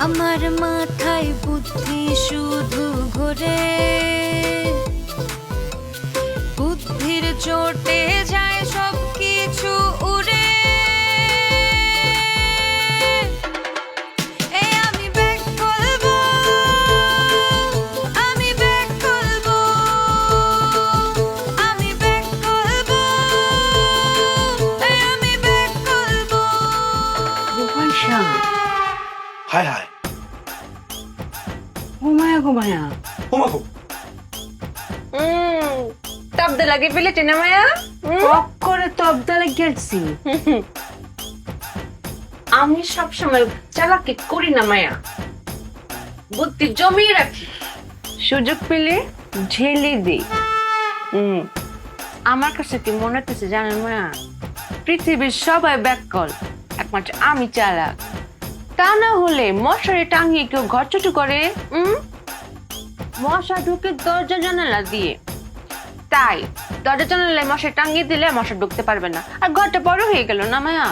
আমার মাথায় বুদ্ধি শুধু ঘোরে, বুদ্ধির চোটে যায় সব কিছু উড়ে। এই আমি ব্যাক করবো, আমি ব্যাক করবো, আমি ব্যাক করবো, এই আমি ব্যাক করবো। রূপাইশা, হায় হায় ঘুমায়া ঘুমায়া ওমাগো তবদা লাগে ফেলেছে না মায়া। টপ করে তবদালে গেছি। আমি সবসময় চালাকি করি না মায়া, বুদ্ধি জমিয়ে রাখি, সুযোগ পেলে ঝেলে দিই। আমার কাছে কি মনে হচ্ছে জানেন মায়া, পৃথিবীর সবাই ব্যাককল, একমাত্র আমি চালাক। তা না হলে মশারি টাঙিয়ে কেউ ঘর ছোট করে? মশা ঢুকে দরজা জানালা দিয়ে, তাই দরজা জানালায় মশারি টাঙিয়ে দিলে মশা ঢুকতে পারবে না, আর ঘরটা বড় হয়ে গেল না মায়া।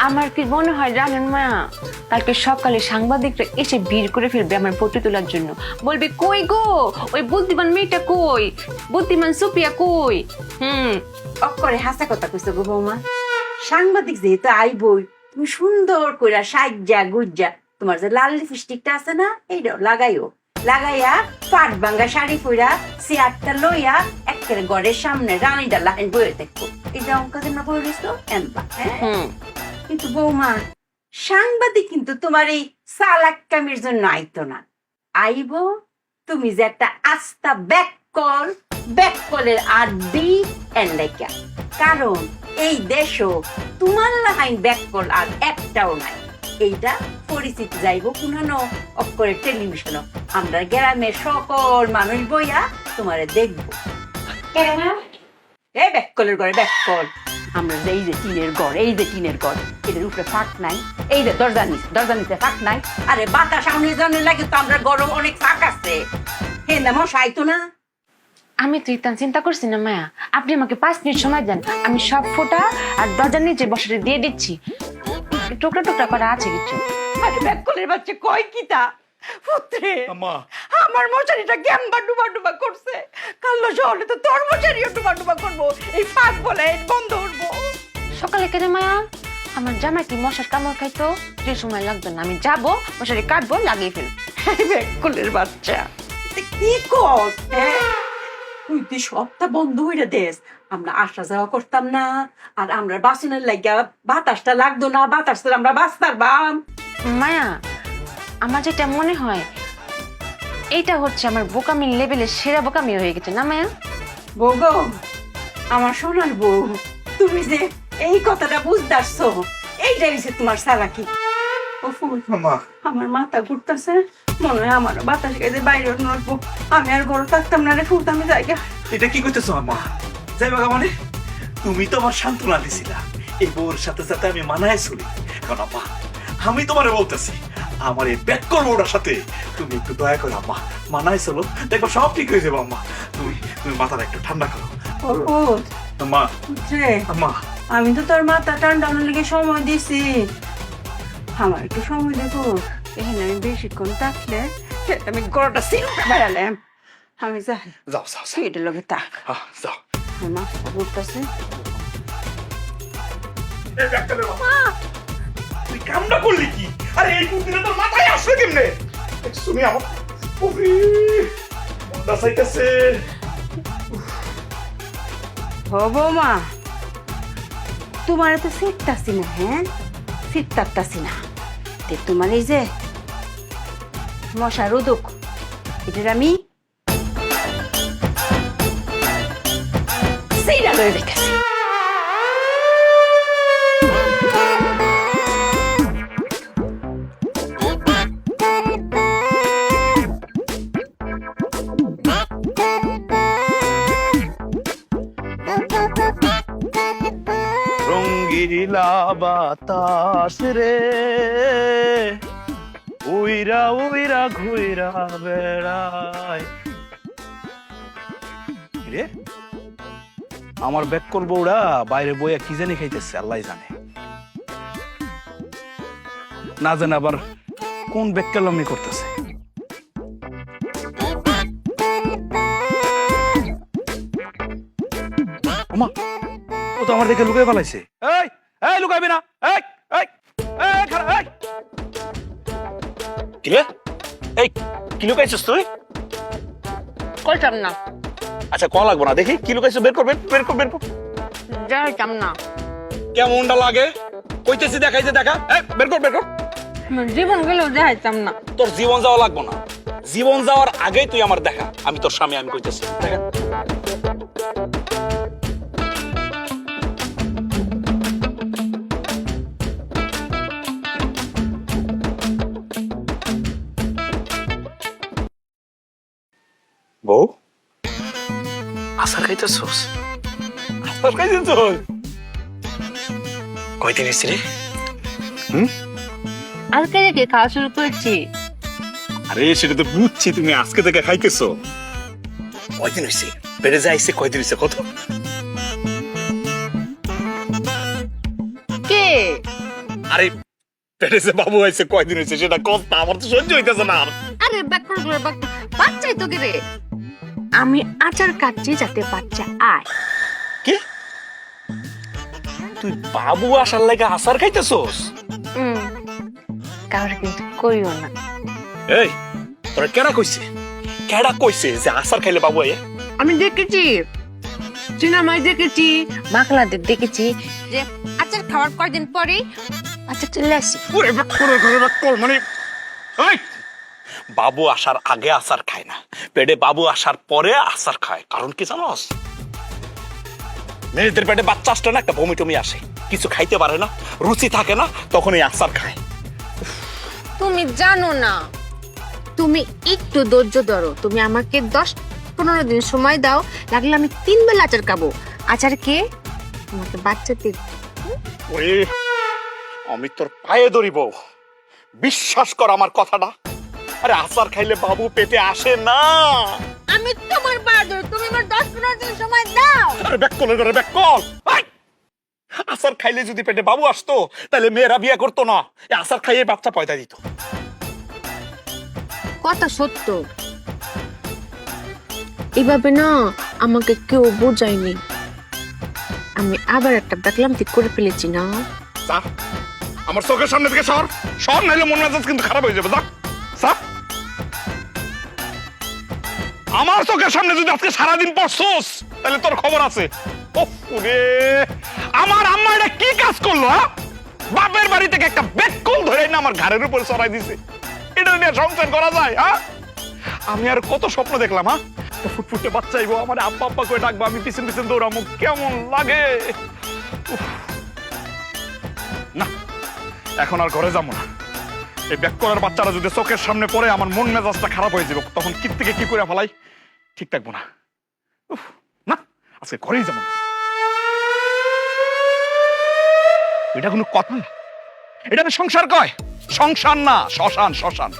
আমার কি মনে হয় জানেন মায়া, কালকে সকালে সাংবাদিকরা এসে ভিড় করে ফেলবে আমার ফটো তোলার জন্য, বলবে কই গো ওই বুদ্ধিমান মেয়েটা কই, বুদ্ধিমান সুপিয়া কই। অক্ষরে হাসা কথা কইছো গো বৌমা। সাংবাদিক যেহেতু আইবই, তুমি সুন্দর কইরা সাজ্জা গুজ্জা তোমার যে লাল লিপস্টিকটা আছে না, এইটাও লাগাইও। লাগাইয়া পাট ভাঙ্গা শাড়ি পইরা চেয়ারটা লইয়া একেবারে ঘরের সামনে রানীটা লাইন বইয়ে দেখবো। এই যে অঙ্ক যেন বই রইছো এনবা। হ্যাঁ, কিন্তু বৌমা সাংবাদিক কিন্তু তোমার এই চালাক্কামির জন্য আইতো না, আইবো তুমি যে একটা আস্তা ব্যাককলের আড্ডি এন্ডাইকা। কারণ এই দেশও তোমার লাহাইন ব্যাককল আর একটাও নাই। এইটা পরিচিত যাইব পুনানো অক্ষরের টেলিভিশনও, আমরা গ্রামের সকল মানুষ বইয়া তোমারে দেখবো। এই ব্যাককলের ঘরে ব্যাককল, আমরা যে এই যে টিনের ঘর, এই যে টিনের ঘর, এদের উপরে ফাঁক নাই, এই যে দরজা নিচে ফাঁক নাই। আরে বাতাস সামনে জানে লাগে তো, আমরা গরম অনেক ফাঁক আছে, হে না মশাই তো না। আমি তো ইতান চিন্তা করছি না মায়া, আপনি আমাকে 5 মিনিট সময় দেন, আমি সব ফোঁটা আর দরজার নিচে বসাতে দিয়ে দিচ্ছি। টুকরা টুকরা করা আছে কিছু। আরে ব্যাককলের বাচ্চা কয় কি তা পুত্রে, আম্মা আমার মশারিটা কেমবা ডুবা করছে, কাল্লো শহরে তো তোর মশারিও ডুবা করবো, এই ফাঁক বলে বন্ধ করবো। সকালে কেন মায়া, আমার জামাই কি মশার কামড় খাইতো, যে সময় লাগবে না, আমি যাবো মশারি কাটবো লাগিয়ে ফেলবো। ব্যাককলের বাচ্চা কি কর, তুই তুই সবটা বন্ধ হইরা দেশ, আমরা আসা যাওয়া করতাম না, আর আমরা বাসনের লাগিয়া বাতাসটা লাগতো না, বাতাসটা আমরা বাঁচতাম। মায়া, আমার যেটা মনে হয় এইটা হচ্ছে আমার বোকামির লেভেলের সেরা বোকামি হয়ে গেছে না মায়া। বউ গো, আমার সোনার বউ, তুমি যে এই কথাটা বুঝতেছো, এইটাই হচ্ছে তোমার চালাকি। ও ফুল, আম্মা আমার মাথা ঘুরতেছে, মনে হয় আমার বাতাস গেছে বাইরে নড়বো, আমি আর ঘরে থাকতাম না রে, ফুলতে আমি জায়গা। এটা কি করতেছো আম্মা? যাই বাগা মানে তুমি তো আমার সান্ত্বনা দিছিলা, এই বউর সাথে সাথে আমি মানায় চলি। এখন আম্মা আমি তোমারে বলতেছি, আমার এই ব্যাককল বউটার সাথে তুমি একটু দয়া করো আম্মা, মানায় চলো, দেখবো সব ঠিক হয়ে যাবে আম্মা। তুমি তুমি মাথাটা একটু ঠান্ডা করো আম্মা। আম্মা আমি তো তোর মাথা ঠান্ডানোর লেগে সময় দিছি, আমার একটু সময় দেখো। এখানে আমি বেশিক্ষণ থাকলে আমি গলাটা সিলটা বেড়ালাম, আমি যাই। যাও যাও যাও, এটার লগে থাক, যাও। আমার মাথা ঘুরতেছে। এই ব্যাককলের বাবা, তুই কামটা করলি কি? আরে এই বুদ্ধিটা তোর মাথায় আসলে কেমনে? শুনি আমার ওরে মনটা চাইতেছে। হবো মা, তোমার তো সিটতাছি না, হ্যাঁ সিটতাছি না, তোমার এই যে মশা রোদক, এটার আমি সেইটা লয়ে দেখেছি। রঙ্গিলা বাতাস রে, উইরা উইরা ঘুইরা বেড়ায়। রে আমার ব্যাককল বউরা বাইরে বইয়া কি জানি খাইতেছে, আল্লাহ জানে। না জানে আবার কোন বেক্কালামি করতেছে? ওমা, ও তো আমার দেখে লুকাই পালাইছে। এই এই লুকাইবি না। এই এই এই খারাপ। এই কি রে? এই কি লুকাইছিস তুই? কইতাম না, আচ্ছা ক লাগবো না, দেখি কি লুকাইছিস, বের কর বের কর বের কর। যাইতাম না। কেমনটা লাগে কইতেছি, দেখাইছে দেখা। এই বের কর বের কর। আমার জীবন গেলেও যাইতাম না। তোর জীবন যাওয়া লাগবো না, জীবন যাওয়ার আগেই তুই আমার দেখা। আমি তোর স্বামী, আমি কইতেছি দেখা। বউ আসার খাইতেছস? আসার খাইতেছস? কয়দিন হইছে রে? আজকে থেকে খাওয়া শুরু করেছি। আরে সেটা তো বুঝছি, তুমি আজকে থেকে খাইতেছো। কয়দিন হইছে? পেটে যাইছে কয়দিন হইছে কত? কে? আরে পেটে যে বাবু হইছে কয়দিন হইছে সেটা কত, আমার তো সহ্য হইতেছে না আর। আরে বাচ্চাই তো রে। আমি আচার কাটছি যাতে বাচ্চা আয়। কি তুই বাবু আসার লাগে আচার খাইতেছস? কাউরে কিন্তু কইও না। এই তোরা কেডা কইছে, কেডা কইছে যে আচার খাইলে বাবু আয়? আমি দেখেছি, সিনেমায় দেখেছি, মাখলাদের দেখেছি যে আচার খাওয়ার কয়দিন পরেই আচার চলে আসে। ওরে বাক্করে ঘরে বাক্কর মানে এই বাবু আসার আগে আচার খায় না, পেটে বাবু আসার পরে আচার খায়। কারণ কি জানোস? মেয়েদের পেটে বাচ্চা আসলে না একটা বমি টমি আসে, কিছু খাইতে পারে না, রুচি থাকে না, তখন এই আচার খায়। তুমি জানো না, তুমি একটু ধৈর্য ধরো। তুমি আমাকে 10-15 দিন সময় দাও, লাগলে আমি 3 বেলা আচার খাবো। আচার কে তোমাকে বাচ্চা দিই। ওরে আমি তোর পায়ে ধরিব, বিশ্বাস কর আমার কথাটা। আরে আচার খাইলে বাবু পেটে আসে না। আমি তোমার পায়ে ধরি, তুমি আমার 10-15 দিন সময় দাও। আরে ব্যাককলের ঘরে ব্যাককল। আচার খাইলে যদি পেটে বাবু আসতো তাহলে মেয়েরা বিয়ে করতো না, এই আচার খাইয়ে বাচ্চা পয়দা দিত। কথা সত্য, এভাবে না আমাকে কেউ বোঝায়নি। আমি আবার একটা দেখলাম ঠিক করে ফেলেছি না। যা আমার চোখের সামনে থেকে সর সর, নাইলে মন মেজাজ কিন্তু খারাপ হয়ে যাবে। যা যা, আমার চোখের সামনে যদি আজকে সারাদিন পড়ছস তাহলে তোর খবর আছে। ওরে আমার আম্মা এটা কি কাজ করলো? বাপের বাড়ি থেকে একটা বেককল ধরে না আমার ঘাড়ের উপর চড়াই দিছে। এটা নিয়ে সংসার করা যায়? আমি আর কত স্বপ্ন দেখলাম। ফুটফুটে বাচ্চা আইবো, আমার আব্বা আব্বা করে ডাকবো, আমি পিছন পিছন দৌড়াবো, কেমন লাগে। না এখন আর ঘরে যাবো না। এই ব্যাক করার বাচ্চারা যদি চোখের সামনে পড়ে আমার মন মেজাজটা খারাপ হয়ে যাবে, তখন কি থেকে কি করে ফেলাই ঠিক থাকবো না। না আজকে ঘরেই যাবো না। এটা কোনো কথা? এটা সংসার কয়? সংসার না, শ্মশান শ্মশান।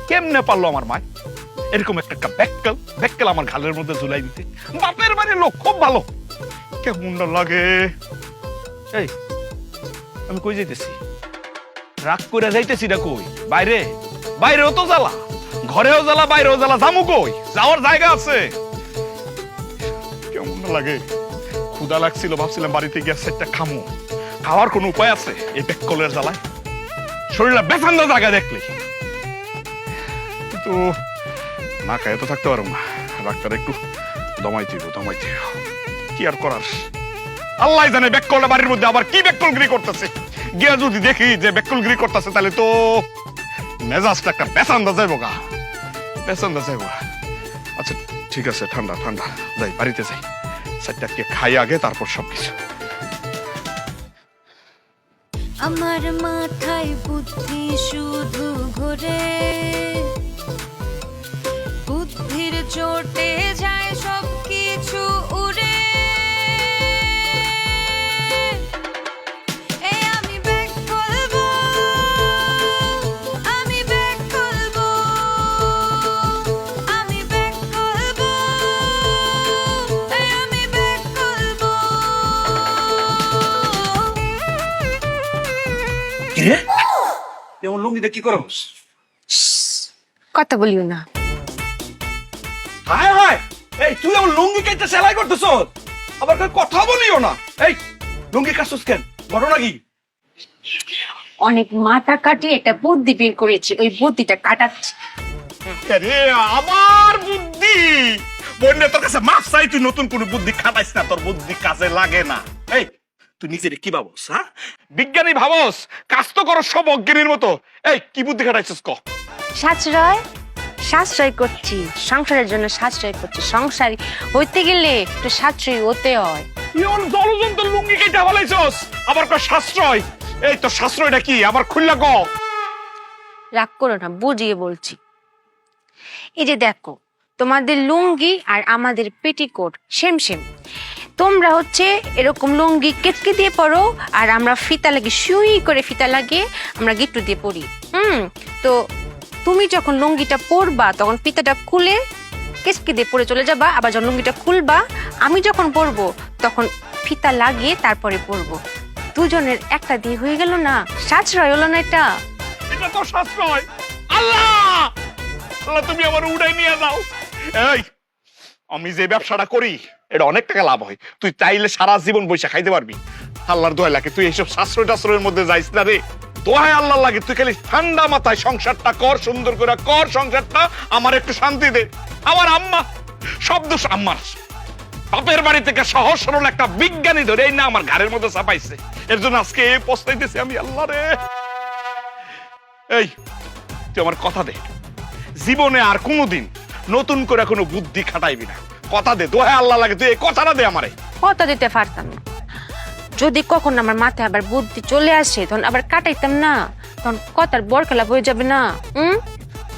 কেমনে পারলো আমার মা এরকম একটা ব্যাককেল আমার ঘালের মধ্যে ঝুলাই দিতে? বাপের বাড়ির লোক খুব ভালো, কেমন লাগে। এই আমি কই যাইতেছি? রাগ করে যাইতেছি না কই? বাইরে? বাইরেও তো জ্বালা, ঘরেও জ্বালা, বাইরেও জ্বালা, যামু কই? যাওয়ার জায়গা আছে? কেমন লাগে। ক্ষুধা লাগছিল, ভাবছিলাম বাড়িতে গিয়ে সেটটা খামু। খাওয়ার কোন উপায় আছে এই ব্যাককলের জ্বালায়? শরীরটা বেসান্দা জায়গা দেখলে কিন্তু না খায় তো থাকতে পারো না। ডাক্তার একটু দমাইতে কি আর করার। আল্লাহ জানে ব্যাককলটা বাড়ির মধ্যে আবার কি ব্যাককলগিরি করতেছে। গিয়া যদি দেখি যে ব্যাককলগিরি করতেছে তাহলে তো মেজাজটা একটা বেসান্দা যাইবো গা, বেসান্দা যাইবো। আচ্ছা ঠিক আছে, ঠান্ডা ঠান্ডা যাই, বাড়িতে যাই, সেটটা কে খাই আগে, তারপর সবকিছু। আমার মাথায় বুদ্ধি শুধু ঘোরে, বুদ্ধির চোটে যায় সব কিছু উড়ে। এই আমি ব্যাক করবো, আমি ব্যাক করবো, আমি ব্যাক করবো, এই আমি ব্যাক করবো। কিরে এমন লুঙ্গিটা কি করস? কথা বলিও না। হায় হায়, এই তুই আমার লুঙ্গি কেটে সেলাই করতেছ, আবার কই কথা বলিও না। এই লুঙ্গি কাটছস কেন, ঘটনা কি? অনেক মাথা কাটিয়ে একটা বুদ্ধি বের করেছি, ওই বুদ্ধিটা কাটাচ্ছি। আরে আমার বুদ্ধি, বন্যা তোর কাছে মাফ চাই, তুই নতুন কোন বুদ্ধি খাটাইস না, তোর বুদ্ধি কাজে লাগে না। এই তুই নিজের কি ভাবস? হ্যাঁ, বিজ্ঞানী ভাবস, কাজ তো করো সব অজ্ঞানীর মতো। এই কি বুদ্ধি খাটাইছিস ক? সাশ্রয় সাশ্রয় করছি, সংসারের জন্য সাশ্রয় করছি। সংসার হইতে গেলে একটু সাশ্রয় হতে হয়। ইয়ন জলজন্ত লুঙ্গি কেটে ফলাইছস, আবার কয় সাশ্রয়। এই তো সাশ্রয়টা কি আবার খুললা ক? রাগ করো না, বুঝিয়ে বলছি। এই যে দেখো, তোমাদের লুঙ্গি আর আমাদের পেটিকোট সেম সেম। তোমরা হচ্ছে এরকম লুঙ্গি কেটকে দিয়ে পরো, আর আমরা ফিতা লাগিয়ে সুই করে ফিতা লাগিয়ে আমরা গিট্টু দিয়ে পরি। তো তুমি যখন লুঙ্গিটা পরবা তখন ফিতাটা খুলে কেচকে দিয়ে পরে চলে যাবা, আবার যখন লুঙ্গিটা খুলবা আমি যখন পরবো তখন ফিতা লাগিয়ে তারপরে পরবো। দুজনের একটা দিয়ে হয়ে গেল না? সাশ্রয় হলো না এটা? এটা তো সাশ্রয়। আল্লাহ আল্লাহ, তুমি আমার উড়াই নিয়ে যাও। এই আমি যে ব্যবসাটা করি এটা অনেক টাকা লাভ হয়, তুই চাইলে সারা জীবন বৈশা খাইতে পারবি। আল্লাহর দোয়া লাগে, তুই এইসব সাশ্রয় টাশ্রয়ের মধ্যে যাইস না রে। দোহাই আল্লাহ লাগে, তুই খালি ঠান্ডা মাথায় সংসারটা কর, সুন্দর করে কর সংসারটা, আমার একটু শান্তি দে। আমার আম্মা, সব দোষ আম্মার। বাপের বাড়ি থেকে সহজ সরল একটা বিজ্ঞানী ধরে এই না আমার ঘরের মধ্যে চাপাইছে, এর জন্য আজকে পস্তাইতেছি আমি। আল্লাহ রে, এই তুই আমার কথা দে, জীবনে আর কোনোদিন নতুন করে কোনো বুদ্ধি খাটাইবি না। কথা দে, দোহাই আল্লাহ লাগে, তুই এই কথাটা দে আমারে। কথা দিতে পারতাম না। যদি কখন আমার মাথায় আবার বুদ্ধি চলে আসে তখন আবার কাটাইতাম না, তখন কথার বরখেলা হয়ে যাবে না।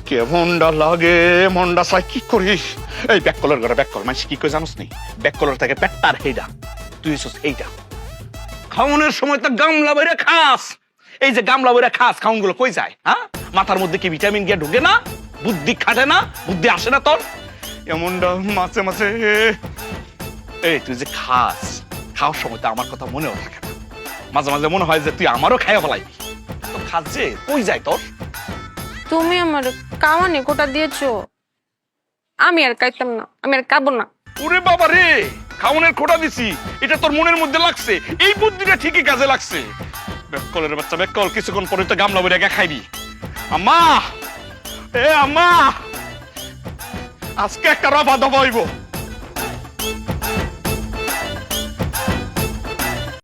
কেমনটা লাগে মনটা চাই, কি করিস? এই ব্যাক কলার ঘরে ব্যাক কল মানে কি কই জানোস নি? ব্যাক কলার থেকে পেটটার হেইডা, তুই হইছস এইটা। খাওনের সময় তো গামলা বইরা খাস, এই যে গামলা বইরা খাস, খাউন গুলো কই যায়? হ্যাঁ, মাথার মধ্যে কি ভিটামিন গিয়ে ঢুকে না? বুদ্ধি খাটে না? বুদ্ধি আসে না তোর? এমনটা মাঝে মাঝে। এই তুই যে খাস, খাওয়ার সময় তো আমার কথা মনেও থাকে না, মাঝে মাঝে মনে হয় যে তুই আমারও খাইয়া ফেলাইবি। এত খাস যে কই যায় তোর? তুমি আমার কাওয়ানে কোটা দিয়েছো, আমি আর খাইতাম না, আমি আর খাবো না। ওরে বাবা রে, খাওনের খোটা দিছি, এটা তোর মনের মধ্যে লাগছে, এই বুদ্ধিটা ঠিকই কাজে লাগছে। বেকলের বাচ্চা বেকল, কিছুক্ষণ পরে তো গামলা বইরা গা খাইবি। আম্মা, এ আম্মা, আজকে একটা রফা দফা হইব।